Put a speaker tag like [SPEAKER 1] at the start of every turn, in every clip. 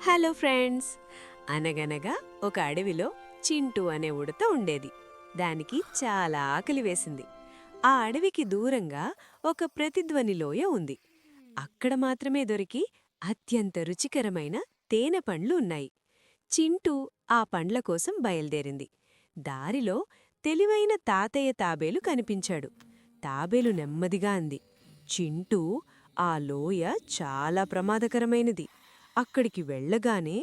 [SPEAKER 1] Hello friends. అనగనగా ఒక అడవిలో చింటూ అనే ఉడత ఉండేది. దానికి చాలా ఆకలి వేసింది. ఆ అడవికి దూరంగా ఒక ప్రతిధ్వని లోయ ఉంది. అక్కడ మాత్రమే దొరికి అత్యంత రుచికరమైన తేనె పండ్లు ఉన్నాయి. చింటూ ఆ పండ్ల కోసం బయల్దేరింది. దారిలో తెలివైన తాతయ్య తాబేలు కనిపించాడు. తాబేలు నెమ్మదిగా అంది, చింటూ, ఆ లోయ చాలా ప్రమాదకరమైనది. అక్కడికి వెళ్ళగానే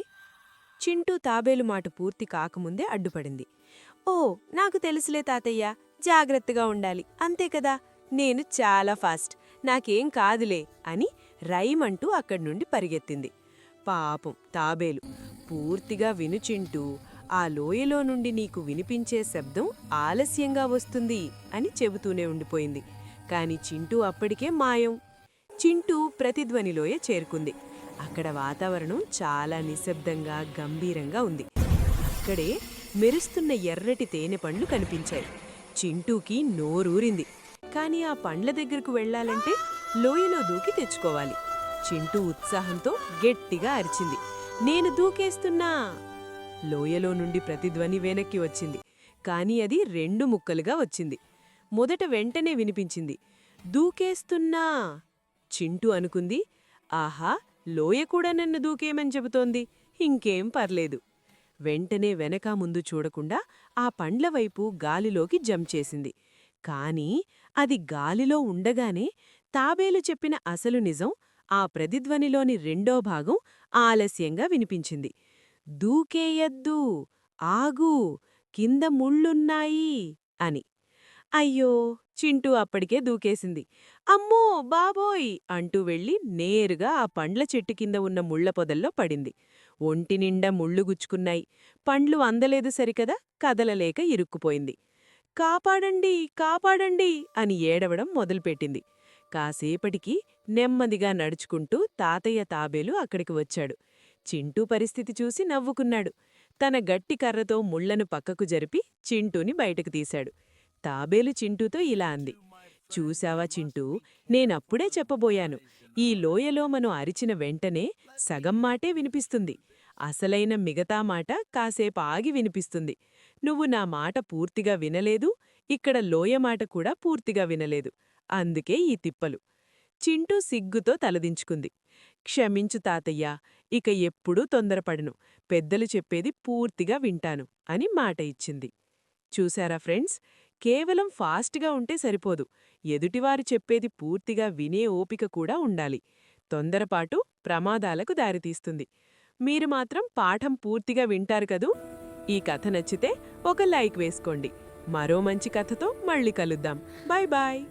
[SPEAKER 1] చింటూ తాబేలు మాట పూర్తి కాకముందే అడ్డుపడింది. ఓ, నాకు తెలుసులే తాతయ్య, జాగ్రత్తగా ఉండాలి, అంతే కదా, నేను చాలా ఫాస్ట్, నాకేం కాదులే అని రైమంటూ అక్కడ్నుండి పరిగెత్తింది. పాపం తాబేలు, పూర్తిగా విను చింటూ, ఆ లోయలో నుండి నీకు వినిపించే శబ్దం ఆలస్యంగా వస్తుంది అని చెబుతూనే ఉండిపోయింది. కాని చింటూ అప్పటికే మాయం. చింటూ ప్రతిధ్వనిలోయ చేరుకుంది. అక్కడ వాతావరణం చాలా నిశ్శబ్దంగా గంభీరంగా ఉంది. అక్కడే మెరుస్తున్న ఎర్రటి తేనె పండ్లు కనిపించాయి. చింటూకి నోరూరింది. కాని ఆ పండ్ల దగ్గరకు వెళ్లాలంటే లోయలో దూకి తెచ్చుకోవాలి. చింటూ ఉత్సాహంతో గట్టిగా అరిచింది, నేను దూకేస్తున్నా! లోయలో నుండి ప్రతిధ్వని వెనక్కి వచ్చింది. కాని అది 2 ముక్కలుగా వచ్చింది. మొదట వెంటనే వినిపించింది, దూకేస్తున్నా! చింటూ అనుకుంది, ఆహా, లోయ కూడా నన్ను దూకేమని చెబుతోంది, ఇంకేం పర్లేదు. వెంటనే వెనకా ముందు చూడకుండా ఆ పండ్లవైపు గాలిలోకి జంప్ చేసింది. కాని అది గాలిలో ఉండగానే తాబేలు చెప్పిన అసలు నిజం, ఆ ప్రతిధ్వనిలోని రెండో భాగం ఆలస్యంగా వినిపించింది. దూకేయద్దు, ఆగు, కింద ముళ్ళున్నాయి అని. అయ్యో, చింటూ అప్పటికే దూకేసింది. అమ్మో, బాబోయ్ అంటూ వెళ్ళి నేరుగా ఆ పండ్ల చెట్టు కింద ఉన్న ముళ్ల పొదల్లో పడింది. ఒంటినిండా ముళ్ళు గుచ్చుకున్నాయి. పండ్లు అందలేదు సరికదా, కదలలేక ఇరుక్కుపోయింది. కాపాడండి, కాపాడండి అని ఏడవడం మొదలుపెట్టింది. కాసేపటికి నెమ్మదిగా నడుచుకుంటూ తాతయ్య తాబేలు అక్కడికి వచ్చాడు. చింటూ పరిస్థితి చూసి నవ్వుకున్నాడు. తన గట్టి కర్రతో ముళ్లను పక్కకు జరిపి చింటూని బయటకు తీశాడు. తాబేలు చింటూతో ఇలా అంది, చూశావా చింటూ, నేనప్పుడే చెప్పబోయాను, ఈ లోయలో మనం అరిచిన వెంటనే సగం మాటే వినిపిస్తుంది. అసలైన మిగతా మాట కాసేపు ఆగి వినిపిస్తుంది. నువ్వు నా మాట పూర్తిగా వినలేదు, ఇక్కడ లోయ మాట కూడా పూర్తిగా వినలేదు. అందుకే ఈ తిప్పలు. చింటూ సిగ్గుతో తలదించుకుంది. క్షమించు తాతయ్యా, ఇక ఎప్పుడూ తొందరపడను, పెద్దలు చెప్పేది పూర్తిగా వింటాను అని మాట ఇచ్చింది. చూశారా ఫ్రెండ్స్, కేవలం ఫాస్ట్గా ఉంటే సరిపోదు, ఎదుటివారు చెప్పేది పూర్తిగా వినే ఓపిక కూడా ఉండాలి. తొందరపాటు ప్రమాదాలకు దారితీస్తుంది. మీరు మాత్రం పాఠం పూర్తిగా వింటారు కదూ? ఈ కథ నచ్చితే ఒక లైక్ వేసుకోండి. మరో మంచి కథతో మళ్ళీ కలుద్దాం. Bye bye.